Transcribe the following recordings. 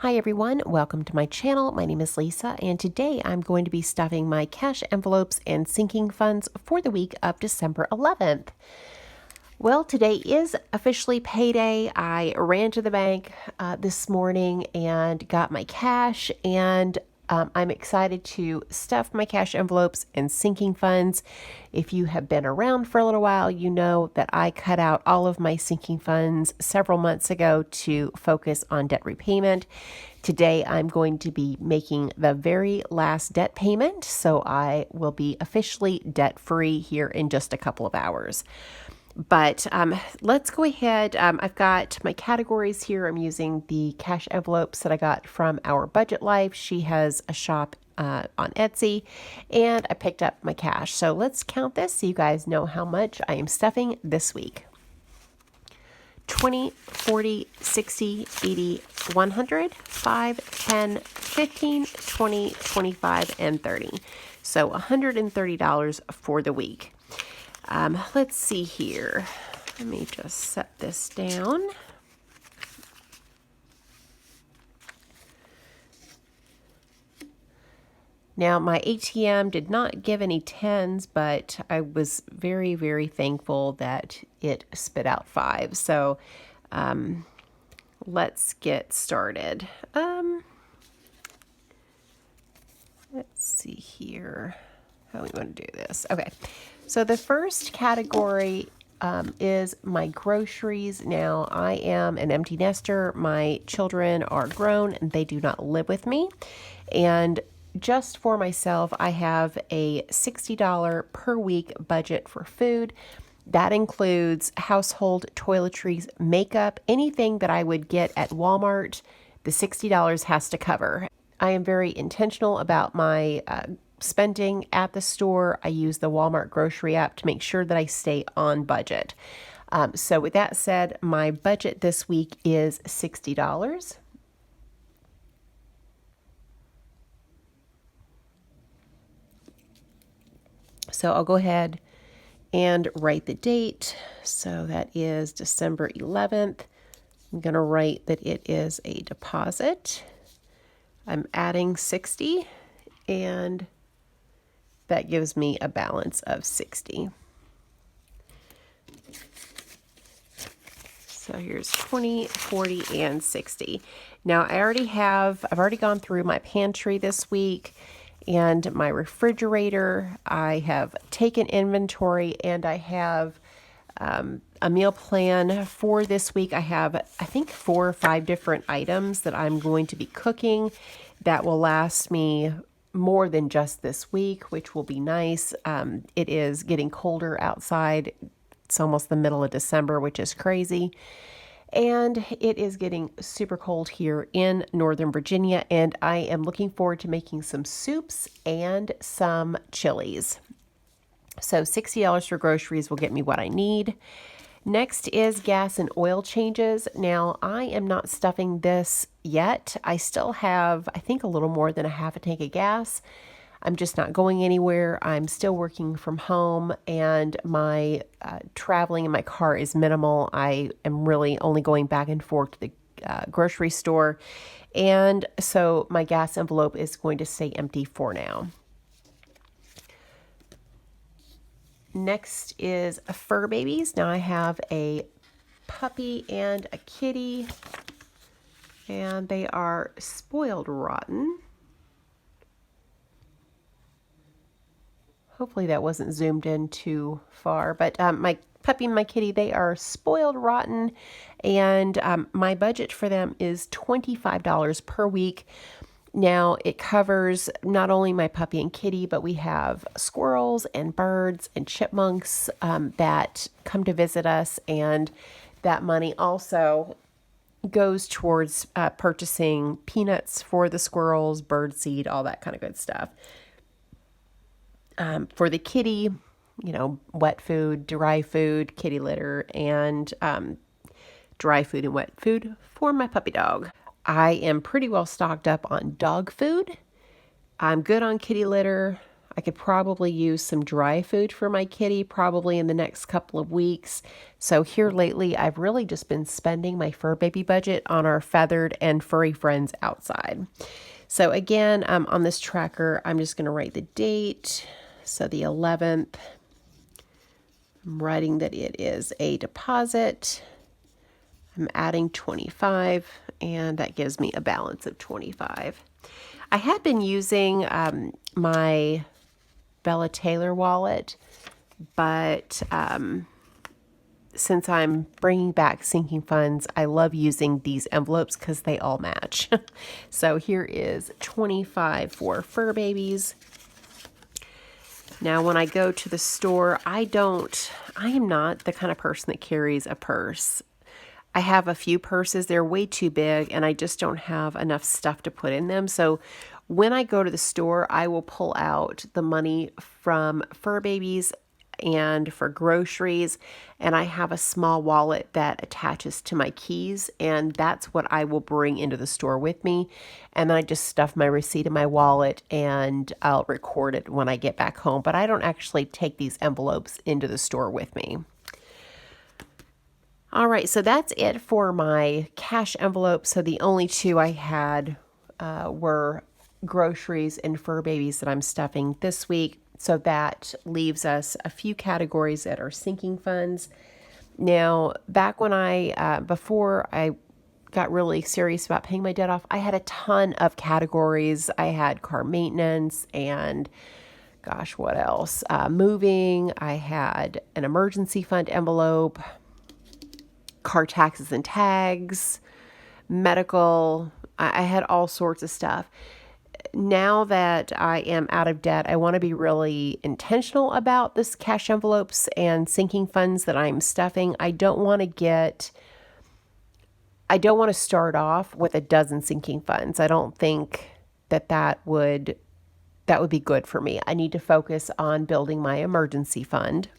Hi everyone, welcome to my channel. My name is Lisa, and today I'm going to be stuffing my cash envelopes and sinking funds for the week of December 11th. Well, today is officially payday. I ran to the bank this morning and got my cash, and I'm excited to stuff my cash envelopes and sinking funds. If you have been around for a little while, you know that I cut out all of my sinking funds several months ago to focus on debt repayment. Today, I'm going to be making the very last debt payment, so I will be officially debt-free here in just a couple of hours. But let's go ahead. I've got my categories here. I'm using the cash envelopes that I got from Our Budget Life. She has a shop on Etsy, and I picked up my cash. So let's count this so you guys know how much I am stuffing this week. 20, 40, 60, 80, 100, 5, 10, 15, 20, 25, and 30. So $130 for the week. Let's see here. Let me just set this down. Now, my ATM did not give any 10s, but I was very, very thankful that it spit out 5. So let's get started. Let's see here how we want to do this. Okay, so the first category is my groceries. Now, I am an empty nester. My children are grown and they do not live with me. And just for myself, I have a $60 per week budget for food. That includes household toiletries, makeup, anything that I would get at Walmart, the $60 has to cover. I am very intentional about my spending at the store. I use the Walmart grocery app to make sure that I stay on budget. So with that said, my budget this week is $60. So I'll go ahead and write the date. So that is December 11th. I'm going to write that it is a deposit. I'm adding 60, and that gives me a balance of 60. So here's 20, 40, and 60. Now I've already gone through my pantry this week and my refrigerator. I have taken inventory, and I have a meal plan for this week. I have, I think, 4 or 5 different items that I'm going to be cooking that will last me more than just this week, which will be nice. It is getting colder outside. It's almost the middle of December, which is crazy. And it is getting super cold here in Northern Virginia, and I am looking forward to making some soups and some chilies. So $60 for groceries will get me what I need. Next is gas and oil changes. Now, I am not stuffing this yet. I still have, I think, a little more than a half a tank of gas. I'm just not going anywhere. I'm still working from home, and my traveling in my car is minimal. I am really only going back and forth to the grocery store. And so my gas envelope is going to stay empty for now. Next is fur babies. Now I have a puppy and a kitty, and they are spoiled rotten. Hopefully that wasn't zoomed in too far, but my puppy and my kitty, they are spoiled rotten, and my budget for them is $25 per week. Now, it covers not only my puppy and kitty, but we have squirrels and birds and chipmunks that come to visit us, and that money also goes towards purchasing peanuts for the squirrels, bird seed, all that kind of good stuff. For the kitty, wet food, dry food, kitty litter, and dry food and wet food for my puppy dog. I am pretty well stocked up on dog food. I'm good on kitty litter. I could probably use some dry food for my kitty probably in the next couple of weeks. So here lately, I've really just been spending my fur baby budget on our feathered and furry friends outside. So again, on this tracker, I'm just going to write the date. So the 11th, I'm writing that it is a deposit. I'm adding 25, and that gives me a balance of 25. I had been using my Bella Taylor wallet, but since I'm bringing back sinking funds, I love using these envelopes because they all match. So here is 25 for fur babies. Now, when I go to the store, I am not the kind of person that carries a purse. I have a few purses. They're way too big, and I just don't have enough stuff to put in them. So when I go to the store, I will pull out the money from fur babies and for groceries, and I have a small wallet that attaches to my keys, and that's what I will bring into the store with me. And then I just stuff my receipt in my wallet, and I'll record it when I get back home. But I don't actually take these envelopes into the store with me. All right, so that's it for my cash envelope. So the only two I had were groceries and fur babies that I'm stuffing this week. So that leaves us a few categories that are sinking funds. Now, back when before I got really serious about paying my debt off, I had a ton of categories. I had car maintenance and gosh, what else? Moving. I had an emergency fund envelope, car taxes and tags, medical. I had all sorts of stuff. Now that I am out of debt, I want to be really intentional about this cash envelopes and sinking funds that I'm stuffing. I don't want to start off with a dozen sinking funds. I don't think that would be good for me. I need to focus on building my emergency fund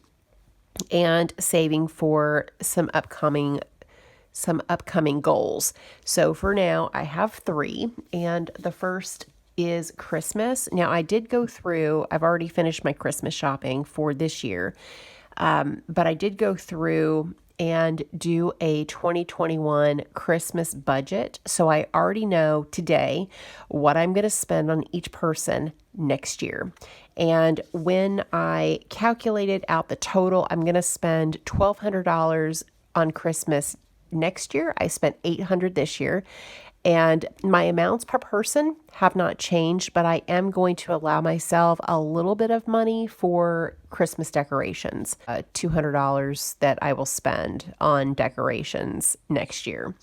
and saving for some upcoming goals. So for now, I have 3, and the first is Christmas. Now, I did go through, I've already finished my Christmas shopping for this year, but I did go through and do a 2021 Christmas budget. So I already know today what I'm going to spend on each person next year. And when I calculated out the total, I'm going to spend $1,200 on Christmas next year. I spent $800 this year. And my amounts per person have not changed, but I am going to allow myself a little bit of money for Christmas decorations, $200 that I will spend on decorations next year,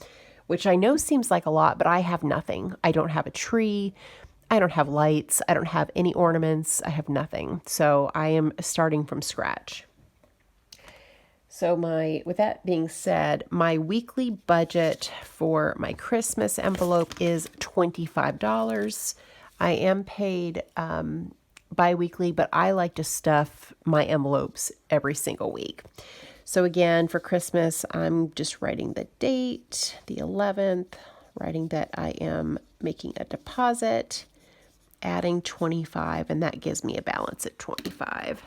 which I know seems like a lot, but I have nothing. I don't have a tree. I don't have lights. I don't have any ornaments. I have nothing. So I am starting from scratch. So with that being said, my weekly budget for my Christmas envelope is $25. I am paid bi-weekly, but I like to stuff my envelopes every single week. So again, for Christmas, I'm just writing the date, the 11th, writing that I am making a deposit, adding 25, and that gives me a balance at 25.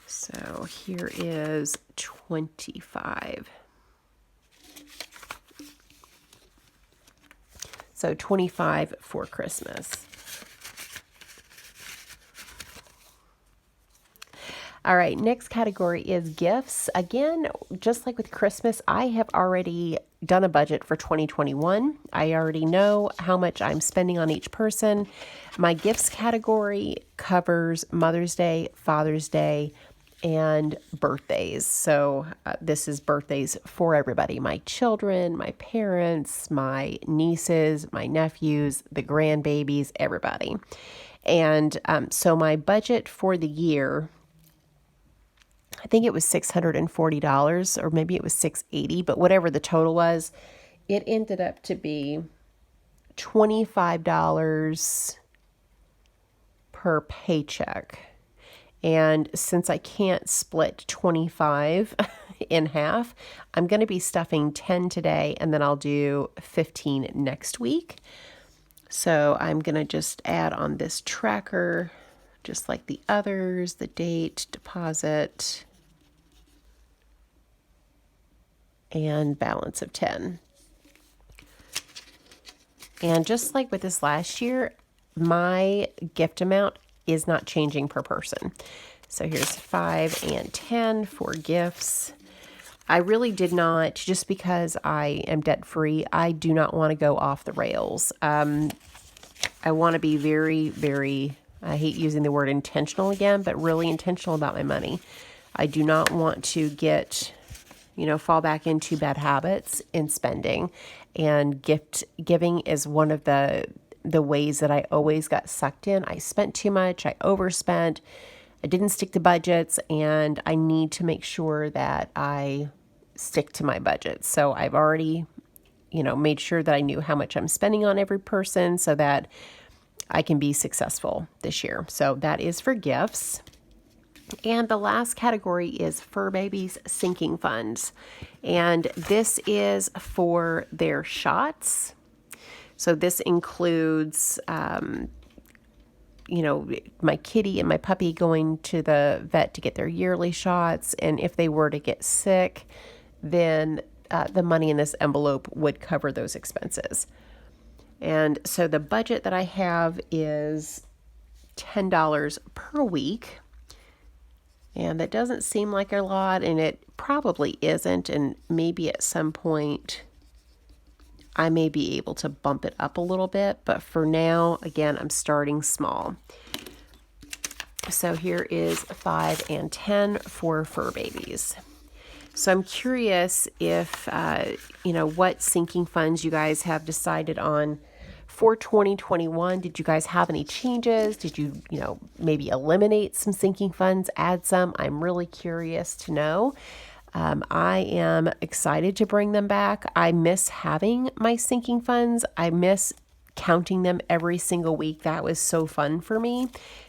So here is 25. So 25 for Christmas. All right, next category is gifts. Again, just like with Christmas, I have already done a budget for 2021. I already know how much I'm spending on each person. My gifts category covers Mother's Day, Father's Day, and birthdays. So this is birthdays for everybody. My children, my parents, my nieces, my nephews, the grandbabies, everybody. And so my budget for the year, I think it was $640 or maybe it was $680, but whatever the total was, it ended up to be $25 per paycheck. And since I can't split 25 in half, I'm going to be stuffing 10 today, and then I'll do 15 next week. So I'm going to just add on this tracker just like the others, the date, deposit, and balance of 10. And just like with this last year, my gift amount is not changing per person. So here's 5 and 10 for gifts. I really did not, just because I am debt free, I do not want to go off the rails. I want to be very, very, I hate using the word intentional again, but really intentional about my money. I do not want to get, fall back into bad habits in spending. And gift giving is one of the ways that I always got sucked in. I spent too much, I overspent, I didn't stick to budgets, and I need to make sure that I stick to my budget. So I've already, made sure that I knew how much I'm spending on every person so that I can be successful this year. So that is for gifts. And the last category is Fur Babies Sinking Funds. And this is for their shots. So this includes, my kitty and my puppy going to the vet to get their yearly shots. And if they were to get sick, then the money in this envelope would cover those expenses. And so the budget that I have is $10 per week. And that doesn't seem like a lot, and it probably isn't. And maybe at some point I may be able to bump it up a little bit. But for now, again, I'm starting small. So here is 5 and 10 for fur babies. So I'm curious if, what sinking funds you guys have decided on for 2021. Did you guys have any changes? Did you, maybe eliminate some sinking funds, add some? I'm really curious to know. I am excited to bring them back. I miss having my sinking funds. I miss counting them every single week. That was so fun for me.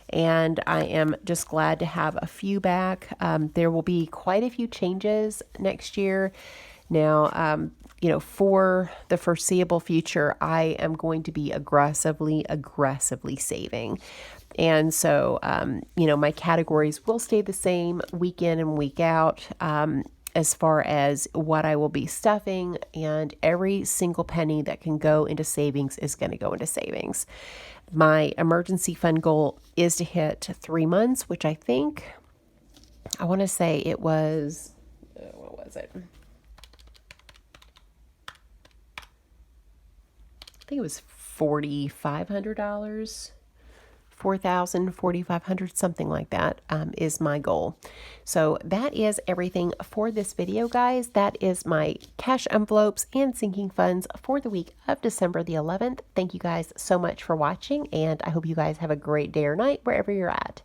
And I am just glad to have a few back. There will be quite a few changes next year. Now, for the foreseeable future, I am going to be aggressively saving. And so, my categories will stay the same week in and week out, as far as what I will be stuffing, and every single penny that can go into savings is going to go into savings. My emergency fund goal is to hit 3 months, which I want to say it was, what was it? I think it was $4,500, $4,000, $4,500, something like that, is my goal. So that is everything for this video, guys. That is my cash envelopes and sinking funds for the week of December the 11th. Thank you guys so much for watching, and I hope you guys have a great day or night wherever you're at.